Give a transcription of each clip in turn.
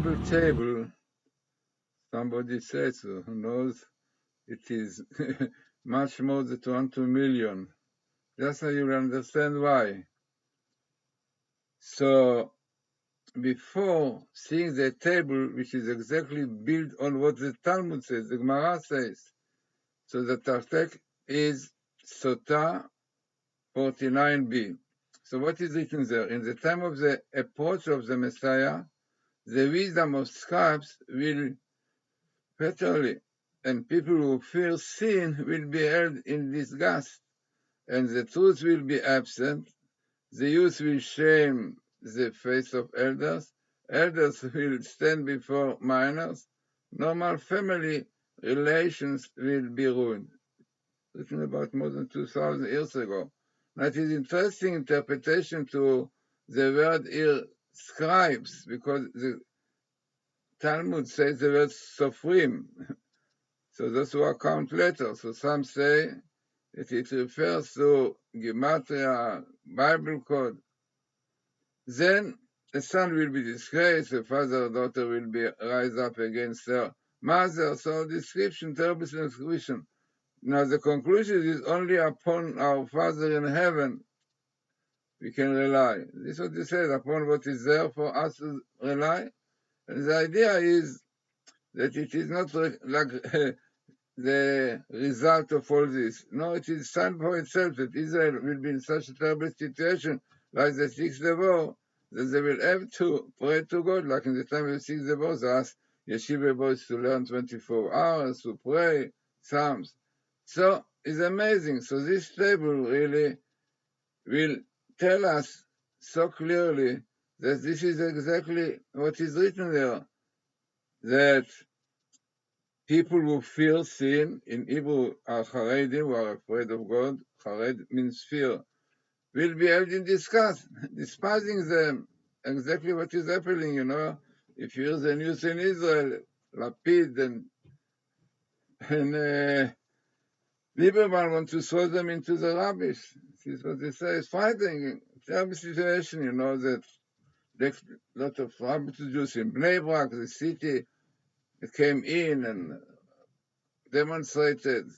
incredible table. Somebody says, who knows, it is much more than 200 million. Just so you understand why. So, before seeing the table, which is exactly built on what the Talmud says, the Gemara says, so the Tartek is Sota 49b. So what is written there? In the time of the approach of the Messiah, the wisdom of scribes will fatally, and people who fear sin will be held in disgust, and the truth will be absent. The youth will shame the face of elders. Elders will stand before minors. Normal family relations will be ruined. Written about more than 2,000 years ago. That is interesting interpretation to the word here, scribes, because the Talmud says the word sofrim. So those who count letters. So some say that it refers to Gematria, Bible code. Then the son will be disgraced, the father or daughter will be rise up against her mother. So description, terrible description. Now the conclusion is only upon our Father in heaven we can rely. This is what he said, upon what is there for us to rely. And the idea is that it is not like the result of all this. No, it is signed for itself that Israel will be in such a terrible situation like the Six Day War that they will have to pray to God, like in the time of the Six Day War, they asked yeshiva boys to learn 24 hours, to pray, Psalms. So it's amazing. So this table really will tell us so clearly that this is exactly what is written there, that people who fear sin, in Hebrew are Haredim, who are afraid of God. Hared means fear, will be held in disgust, despising them. Exactly what is happening, you know. If you hear the news in Israel, Lapid and Lieberman want to throw them into the rubbish. This is what they say. It's frightening. Terrible situation, you know, that there's a lot of rubbish Jews in Bnei Brak, the city, came in and demonstrated.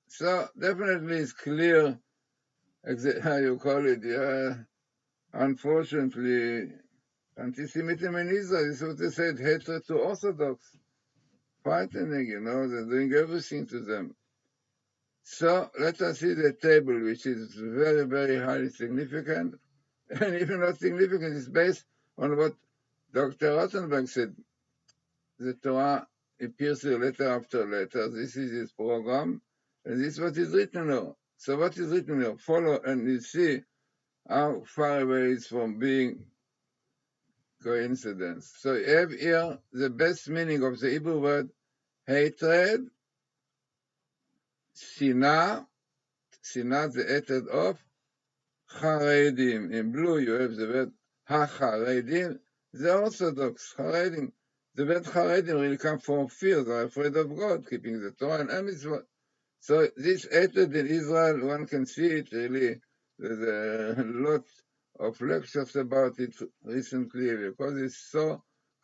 So definitely it's clear, how you call it, yeah. Unfortunately, anti-Semitism in Israel is what they said, hatred to Orthodox. Frightening, you know, they're doing everything to them. So let us see the table, which is very, very highly significant. And even not significant, it's based on what Dr. Rothenberg said. The Torah appears here letter after letter. This is his program. And this is what is written here. So what is written here? Follow and you see how far away it's from being coincidence. So you have here the best meaning of the Hebrew word hatred, sinah, the hatred of Haredim. In blue you have the word ha-Haredim, the Orthodox Haredim. The word Haredim really comes from fear. They're afraid of God, keeping the Torah and mitzvot. So this hatred in Israel, one can see it really. There's a lot of lectures about it recently because it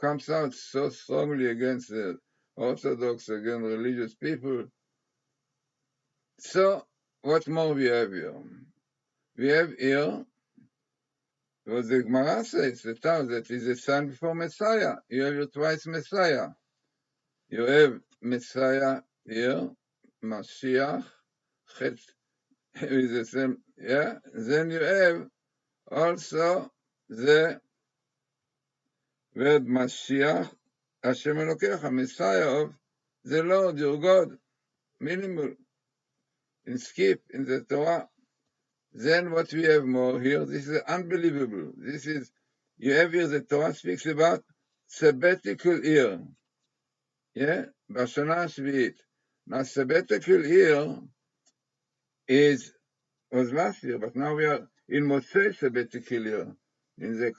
comes out so strongly against the Orthodox, against religious people. So what more we have here? We have here what the Gemara says, the Tao, that is a sign before Messiah. You have here twice Messiah. You have Messiah here, Mashiach, Chet, with the same, yeah. Then you have also the word Mashiach, Hashem Elokecha, Messiah of the Lord, your God, minimal, in skip, in the Torah. Then what we have more here, this is unbelievable. This is, you have here the Torah speaks about sabbatical year. Yeah, Bashana Shvi'it. Now sabbatical year was last year, but now we are in Moshe sabbatical year, in the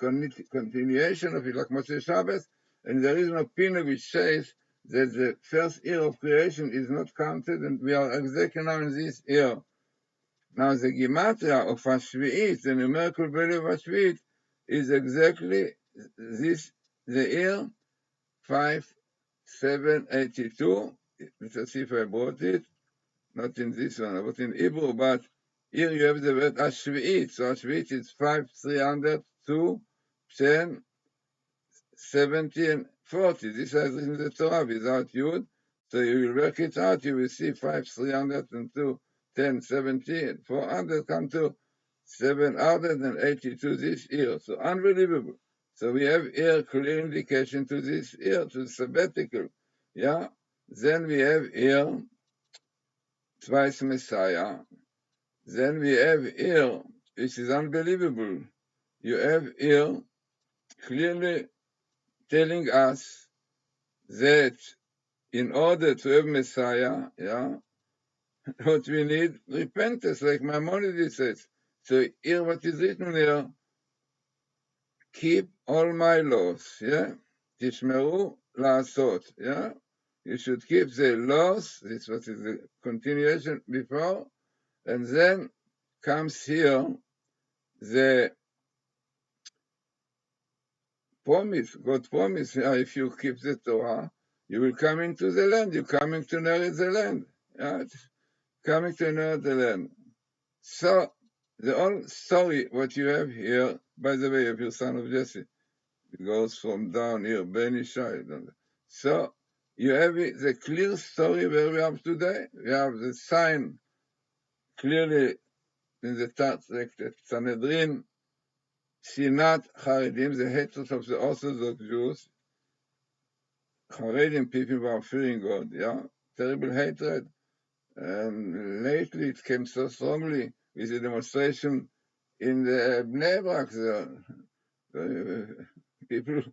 continuation of it, like Moshe Shabbos, and there is an opinion which says that the first year of creation is not counted, and we are exactly now in this year. Now the Gematria of Hashvi'it, the numerical value of Hashvi'it, is exactly this, the year 5782. Let's see if I brought it. Not in this one, I brought in Hebrew, but here you have the word Ashvi'it. So Ashvi'it is 5302, 10, 70, and 40. This is in the Torah without Yud. So you will work it out, you will see 5302, 10, 70, and 400 come to 782 this year. So unbelievable. So we have here clear indication to this year, to the sabbatical. Yeah. Then we have here twice Messiah. Then we have here, which is unbelievable. You have here clearly telling us that in order to have Messiah, yeah, what we need, repentance, like Maimonides says. So here what is written here, keep all my laws, yeah? Tishmeru la'asot, yeah? You should keep the laws, this what is the continuation before, and then comes here the promise, God promised, if you keep the Torah, you will come into the land, you're coming to inherit the land, yeah? Coming to inherit the land. So, the whole story, what you have here, by the way, of your son of Jesse, it goes from down here, Ben Ishai. So, you have the clear story where we are today. We have the sign clearly in the text that Sanhedrin, Sinat Haredim, the hatred of the Orthodox Jews. Haredim people who are fearing God, yeah? Terrible hatred. And lately it came so strongly with the demonstration in the Bnei Brak, the people,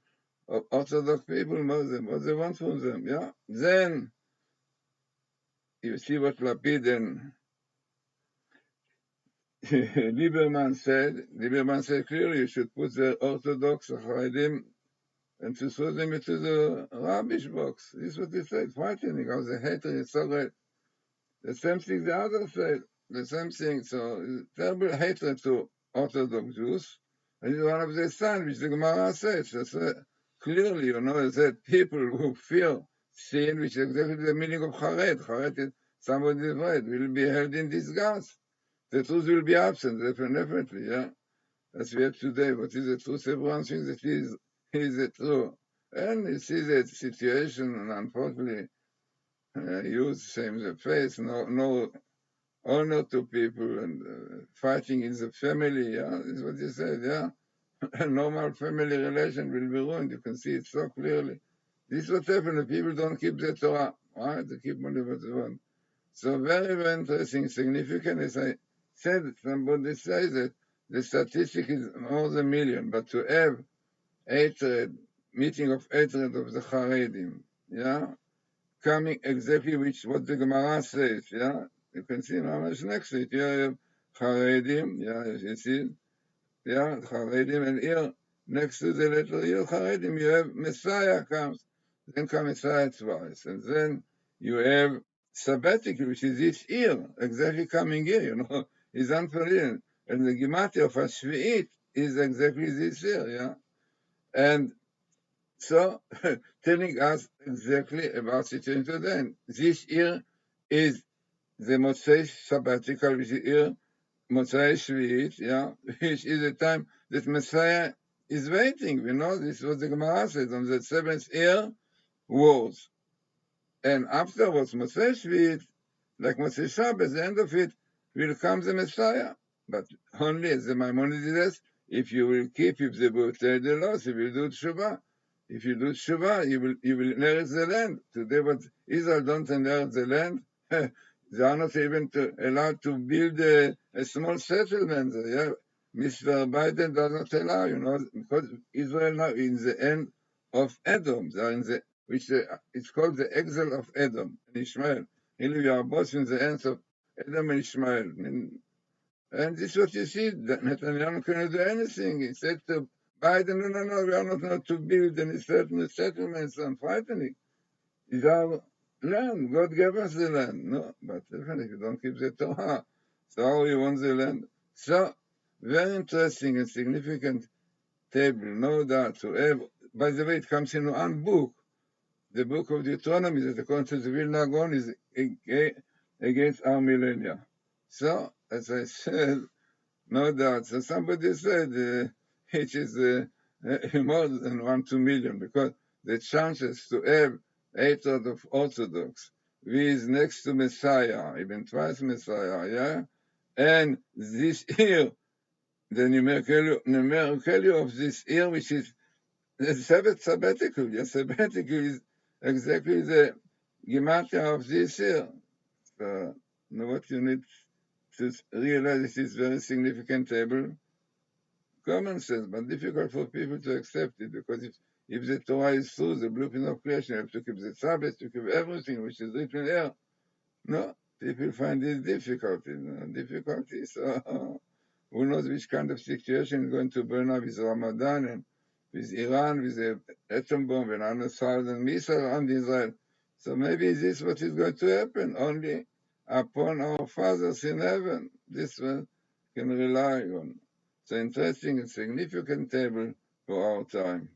Orthodox people, Muslim, what they want from them, yeah? Then you see what Lapid and Lieberman said. Lieberman said clearly you should put the Orthodox Haredim and to throw them into the rubbish box. This is what he said, frightening, how the hatred is so great. The same thing the other side, the same thing. So terrible hatred to Orthodox Jews. And it's one of the signs which the Gemara says. Clearly, you know, that people who fear sin, which is exactly the meaning of Charet. Charet is somebody's right, will be held in disgust. The truth will be absent, definitely, yeah. As we have today, what is the truth? Everyone thinks that is the truth. And you see that situation, and unfortunately, use same the face, no honor to people, and fighting in the family, yeah, is what you said, yeah. A normal family relation will be ruined. You can see it so clearly. This is what happens if people don't keep the Torah, right? They keep only what they want. So very, very interesting, significant. As I said, somebody says that the statistic is more than a million, but to have hatred, meeting of hatred of the Haredim, yeah, coming exactly which what the Gemara says, yeah. You can see how much next to it. Here you have Haredim, yeah, you see, yeah, Haredim, and here next to the letter here, Haredim, you have Messiah comes, then comes Messiah twice, and then you have sabbatical, which is each year, exactly coming here, you know, is unbelievable. And the Gematria of Ashvi'it is exactly this year, yeah. And so, telling us exactly about situation today. And this year is the Motzei sabbatical, which is here, Motzei Shvi'it, yeah, which is the time that Messiah is waiting. We know this was the Gemara says on the seventh year wars. And afterwards, Motzei Shvi'it, like Motzei Shabbos, the end of it, will come the Messiah. But only, as the Maimonides says, if you will keep, if they will tell the laws, if you do Tshuva. If you do Tshuva, you will inherit the land. Today, what Israel don't inherit the land, they are not even allowed to build a small settlement. Yeah? Mr. Biden does not allow, you know, because Israel now is in the end of Edom. They are in the, which it's called the exile of Edom and Ishmael. Really, we are both in the hands of Edom and Ishmael. And this is what you see, that Netanyahu cannot do anything. He said to Biden, no, we are not going to build any certain settlements and frightening. It's our land. God gave us the land. No, but definitely, if you don't keep the Torah, so how you want the land? So, very interesting and significant table, no doubt, to have. By the way, it comes in one book. the book of Deuteronomy, that according to the Vilna Gaon is against our millennia. So, as I said, no doubt. So somebody said it is more than 1-2 million, because the chances to have hatred of Orthodox with next to Messiah, even twice Messiah, yeah? And this year, the numerical of this year, which is the Sabbath sabbatical. Yes, sabbatical is exactly the gematria of this year. So, what you need to realize, it is very significant table. Common sense, but difficult for people to accept it, because if the Torah is true, the blueprint of creation, you have to keep the Sabbath, to keep everything which is written here. No, people find it difficulty. So who knows which kind of situation is going to burn up with Ramadan and with Iran, with the atom bomb and 100,000 missiles around Israel. So maybe this is what is going to happen, only upon our fathers in heaven. This one can rely on. It's an interesting and significant table for our time.